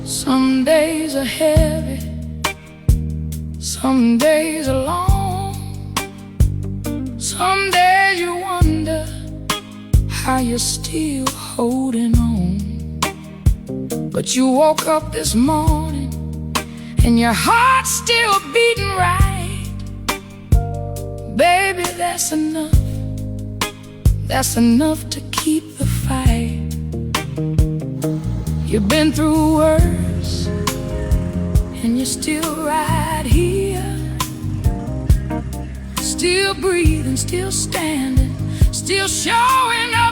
Some days are heavy, some days are long. Some days you wonder how you're still holding on. But you woke up this morning and your heart's still beating right. Baby, that's enough. That's enough to keep the fight. You've been through worse, and you're still right here. Still breathing, still standing, still showing up.